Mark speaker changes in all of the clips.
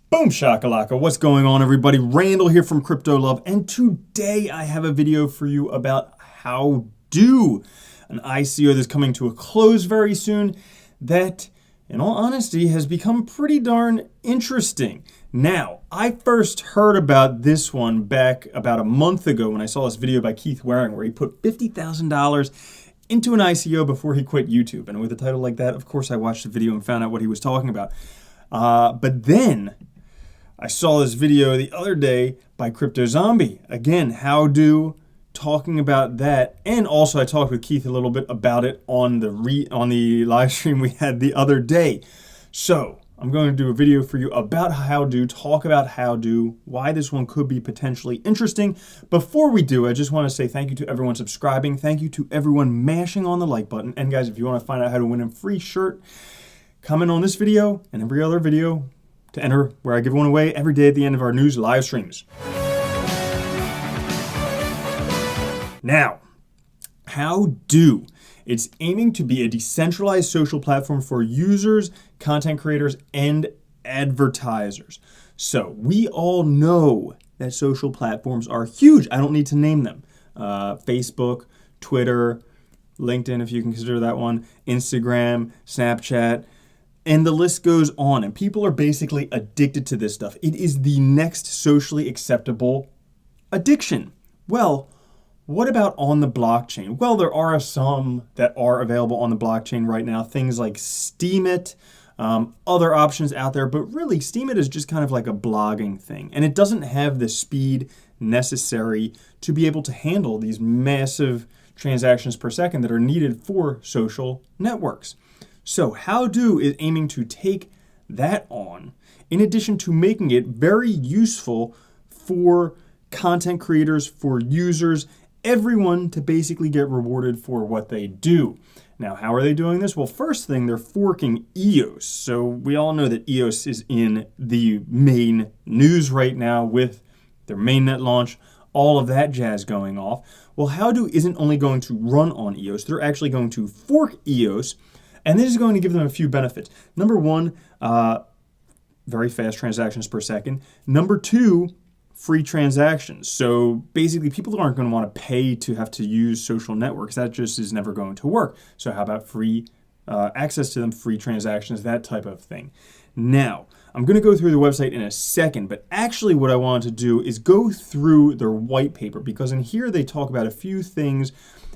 Speaker 1: Boom shakalaka, what's going on everybody? Randall here from Crypto Love, and today I have a video for you about Howdoo, an ICO that's coming to a close very soon that, in all honesty, has become pretty darn interesting. Now, I first heard about this one back about a month ago when I saw this video by Keith Waring where he put $50,000 into an ICO before he quit YouTube. And with a title like that, of course, I watched the video and found out what he was talking about. But then I saw this video the other day by Crypto Zombie. Again, Howdoo, talking about that, and also I talked with Keith a little bit about it on the live stream we had the other day. So I'm going to do a video for you about Howdoo, talk about Howdoo, why this one could be potentially interesting. Before we do, I just want to say thank you to everyone subscribing, thank you to everyone mashing on the like button, and guys, if you want to find out how to win a free shirt, comment on this video and every other video to enter, where I give one away every day at the end of our news live streams. Now, Howdoo. It's aiming to be a decentralized social platform for users, content creators, and advertisers. So we all know that social platforms are huge. I don't need to name them. Facebook, Twitter, LinkedIn, if you can consider that one, Instagram, Snapchat, and the list goes on. And people are basically addicted to this stuff. It is the next socially acceptable addiction. Well, what about on the blockchain? Well, there are some that are available on the blockchain right now. Things like Steemit, other options out there. But really, Steemit is just kind of like a blogging thing. And it doesn't have the speed necessary to be able to handle these massive transactions per second that are needed for social networks. So Howdoo is aiming to take that on, in addition to making it very useful for content creators, for users, everyone to basically get rewarded for what they do. Now, how are they doing this? Well, first thing, they're forking EOS. So we all know that EOS is in the main news right now with their mainnet launch, all of that jazz going off. Well, Howdoo isn't only going to run on EOS, they're actually going to fork EOS. And this is going to give them a few benefits. Number one, very fast transactions per second. Number two, free transactions. So basically, people aren't going to want to pay to have to use social networks. That just is never going to work. So how about free access to them, free transactions, that type of thing. Now, I'm going to go through the website in a second, but actually what I wanted to do is go through their white paper, because in here they talk about a few things,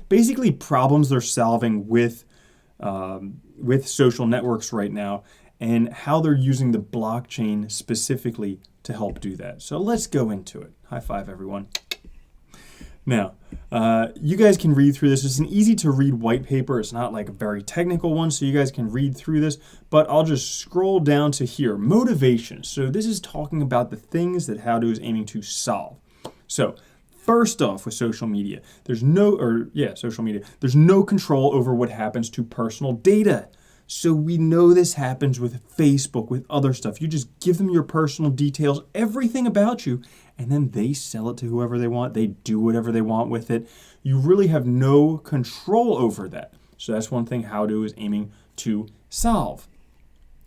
Speaker 1: basically problems they're solving with social networks right now, and how they're using the blockchain specifically to help do that. So let's go into it. High five, everyone. Now, you guys can read through this. It's an easy to read white paper. It's not like a very technical one, so you guys can read through this, but I'll just scroll down to here. Motivation. So this is talking about the things that Howdoo is aiming to solve. So first off, with social media, there's no control over what happens to personal data. So we know this happens with Facebook, with other stuff. You just give them your personal details, everything about you, and then they sell it to whoever they want. They do whatever they want with it. You really have no control over that. So that's one thing Howdoo is aiming to solve.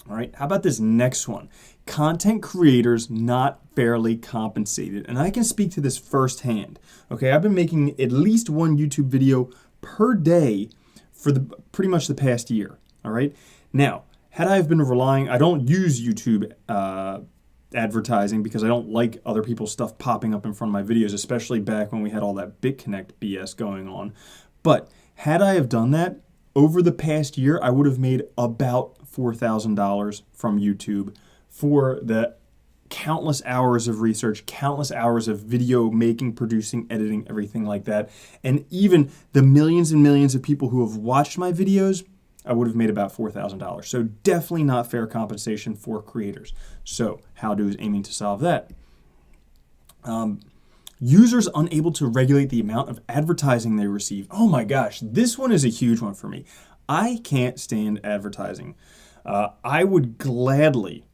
Speaker 1: All right, how about this next one? Content creators not fairly compensated. And I can speak to this firsthand. Okay, I've been making at least one YouTube video per day for pretty much the past year. All right, now, had I have been relying, I don't use YouTube advertising because I don't like other people's stuff popping up in front of my videos, especially back when we had all that BitConnect BS going on. But had I have done that, over the past year, I would have made about $4,000 from YouTube for the countless hours of research, countless hours of video making, producing, editing, everything like that. And even the millions and millions of people who have watched my videos, I would have made about $4,000. So definitely not fair compensation for creators. So Howdoo is aiming to solve that. Users unable to regulate the amount of advertising they receive. Oh my gosh, this one is a huge one for me. I can't stand advertising. I would gladly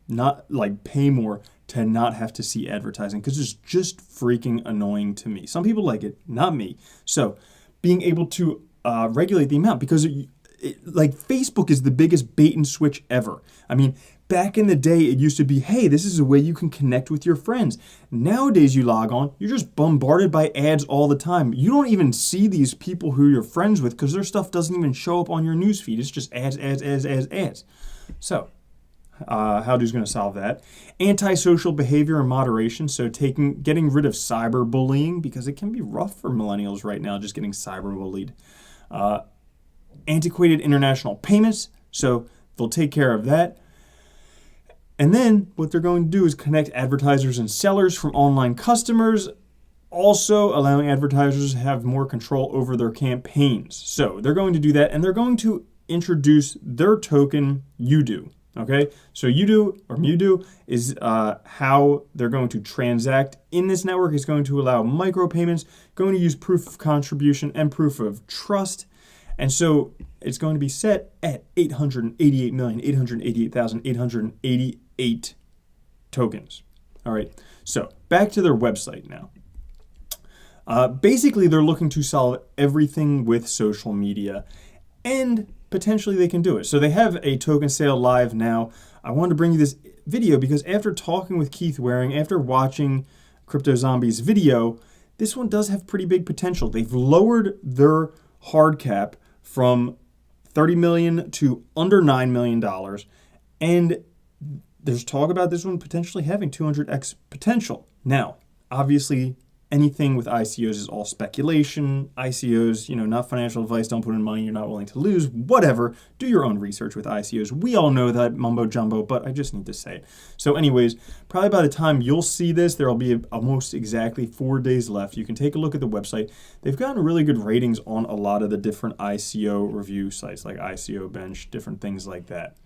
Speaker 1: not pay more to not have to see advertising because it's just freaking annoying to me. Some people like it, not me. So being able to regulate the amount, because like Facebook is the biggest bait and switch ever. I mean, back in the day, it used to be, hey, this is a way you can connect with your friends. Nowadays, you log on, you're just bombarded by ads all the time. You don't even see these people who you're friends with because their stuff doesn't even show up on your newsfeed. It's just ads, ads, ads, ads, ads. So, Howdoo's going to solve that. Antisocial behavior and moderation. So getting rid of cyberbullying, because it can be rough for millennials right now just getting cyberbullied. Antiquated international payments. So they'll take care of that. And then what they're going to do is connect advertisers and sellers from online customers, also allowing advertisers to have more control over their campaigns. So they're going to do that, and they're going to introduce their token, Howdoo. Okay, so Howdoo is how they're going to transact in this network. It's going to allow micropayments, going to use proof of contribution and proof of trust. And so it's going to be set at 888,888,888 tokens. All right, so back to their website now. Basically, they're looking to solve everything with social media, and potentially they can do it. So they have a token sale live now. I wanted to bring you this video because after talking with Keith Waring, after watching Crypto Zombies' video, this one does have pretty big potential. They've lowered their hard cap from $30 million to under $9 million. And there's talk about this one potentially having 200x potential. Now, obviously, anything with ICOs is all speculation. ICOs, not financial advice. Don't put in money you're not willing to lose. Whatever. Do your own research with ICOs. We all know that mumbo jumbo, but I just need to say it. So anyways, probably by the time you'll see this, there will be almost exactly 4 days left. You can take a look at the website. They've gotten really good ratings on a lot of the different ICO review sites like ICO Bench, different things like that.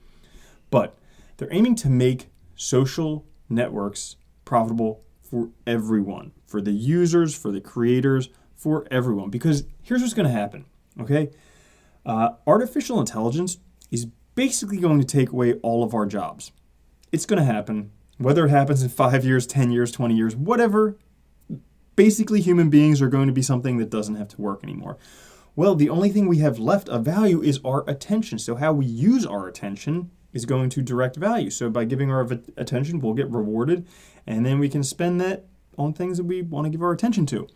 Speaker 1: But they're aiming to make social networks profitable for everyone, for the users, for the creators, for everyone. Because here's what's going to happen, okay? Artificial intelligence is basically going to take away all of our jobs. It's going to happen, whether it happens in 5 years, 10 years, 20 years, whatever. Basically, human beings are going to be something that doesn't have to work anymore. Well, the only thing we have left of value is our attention. So how we use our attention is going to direct value. So by giving our attention, we'll get rewarded, and then we can spend that on things that we want to give our attention to.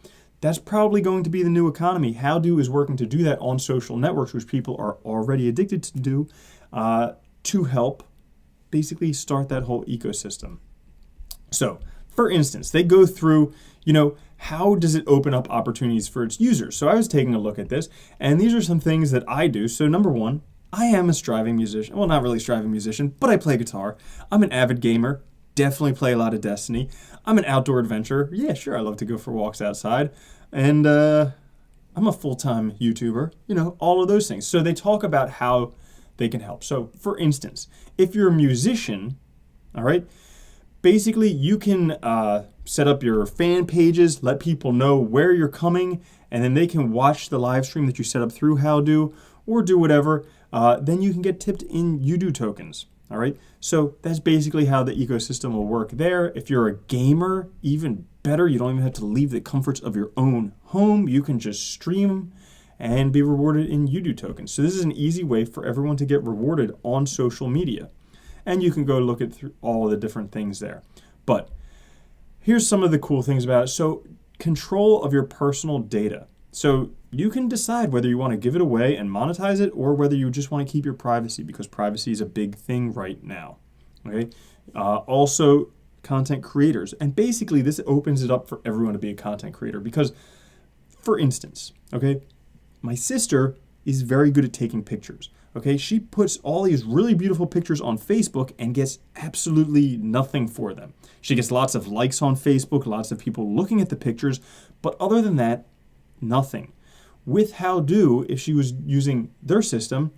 Speaker 1: That's probably going to be the new economy. Howdoo is working to do that on social networks, which people are already addicted to do, to help basically start that whole ecosystem. So, for instance, they go through, how does it open up opportunities for its users? So I was taking a look at this, and these are some things that I do. So number one, I am a striving musician. Well, not really a striving musician, but I play guitar. I'm an avid gamer. Definitely play a lot of Destiny. I'm an outdoor adventurer. Yeah, sure, I love to go for walks outside. And I'm a full-time YouTuber. All of those things. So they talk about how they can help. So, for instance, if you're a musician, all right, basically you can set up your fan pages, let people know where you're coming, and then they can watch the live stream that you set up through Howdoo or do whatever. Then you can get tipped in Howdoo tokens. All right, so that's basically how the ecosystem will work there. If you're a gamer, even better. You don't even have to leave the comforts of your own home. You can just stream and be rewarded in Howdoo tokens. So this is an easy way for everyone to get rewarded on social media. And you can go look at all the different things there. But here's some of the cool things about it. So control of your personal data. So you can decide whether you want to give it away and monetize it or whether you just want to keep your privacy, because privacy is a big thing right now. Okay. Also, content creators. And basically, this opens it up for everyone to be a content creator because, for instance, okay, my sister is very good at taking pictures. Okay, she puts all these really beautiful pictures on Facebook and gets absolutely nothing for them. She gets lots of likes on Facebook, lots of people looking at the pictures, but other than that, nothing. With Howdoo, if she was using their system,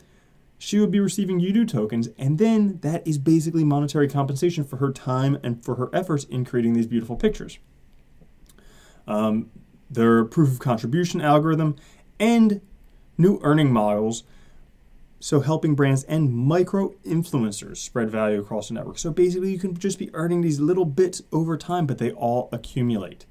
Speaker 1: she would be receiving Howdoo tokens, and then that is basically monetary compensation for her time and for her efforts in creating these beautiful pictures. Their proof of contribution algorithm and new earning models, so helping brands and micro influencers spread value across the network. So basically you can just be earning these little bits over time, but they all accumulate.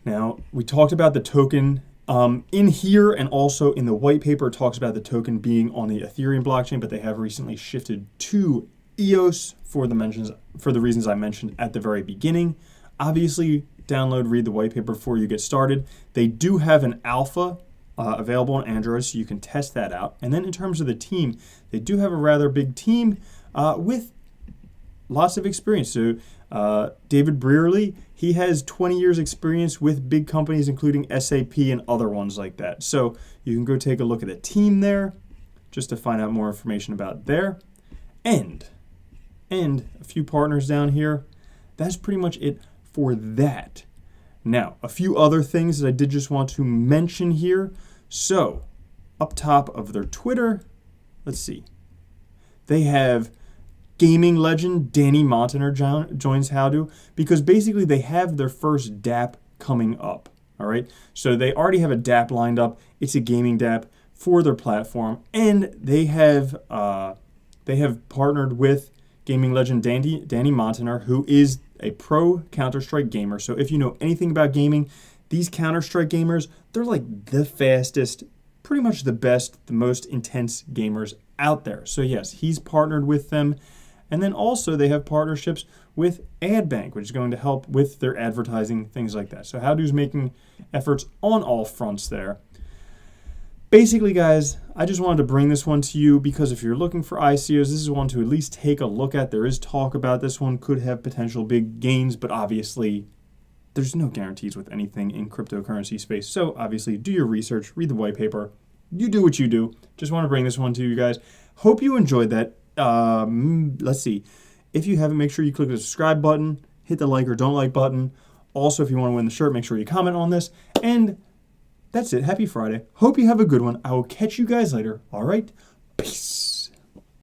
Speaker 1: Now, we talked about the token In here and also in the white paper, it talks about the token being on the Ethereum blockchain, but they have recently shifted to EOS for the reasons I mentioned at the very beginning. Obviously, download, read the white paper before you get started. They do have an alpha available on Android, so you can test that out. And then in terms of the team, they do have a rather big team with lots of experience. So David Brearley, he has 20 years experience with big companies, including SAP and other ones like that. So you can go take a look at the team there just to find out more information about there. And a few partners down here. That's pretty much it for that. Now, a few other things that I did just want to mention here. So, up top of their Twitter, let's see. They have gaming legend Danny Montaner joins Howdoo because basically they have their first DApp coming up. All right, so they already have a DApp lined up. It's a gaming DApp for their platform, and they have partnered with gaming legend Danny Montaner, who is a pro Counter-Strike gamer. So if you know anything about gaming, these Counter-Strike gamers, they're like the fastest, pretty much the best, the most intense gamers out there. So yes, he's partnered with them. And then also they have partnerships with AdBank, which is going to help with their advertising, things like that. So Howdoo's making efforts on all fronts there. Basically, guys, I just wanted to bring this one to you because if you're looking for ICOs, this is one to at least take a look at. There is talk about this one could have potential big gains, but obviously there's no guarantees with anything in cryptocurrency space. So obviously do your research, read the white paper. You do what you do. Just want to bring this one to you guys. Hope you enjoyed that. Let's see. If you haven't, make sure you click the subscribe button, hit the like or don't like button. Also, if you want to win the shirt, make sure you comment on this. And that's it. Happy Friday. Hope you have a good one. I will catch you guys later. All right. Peace.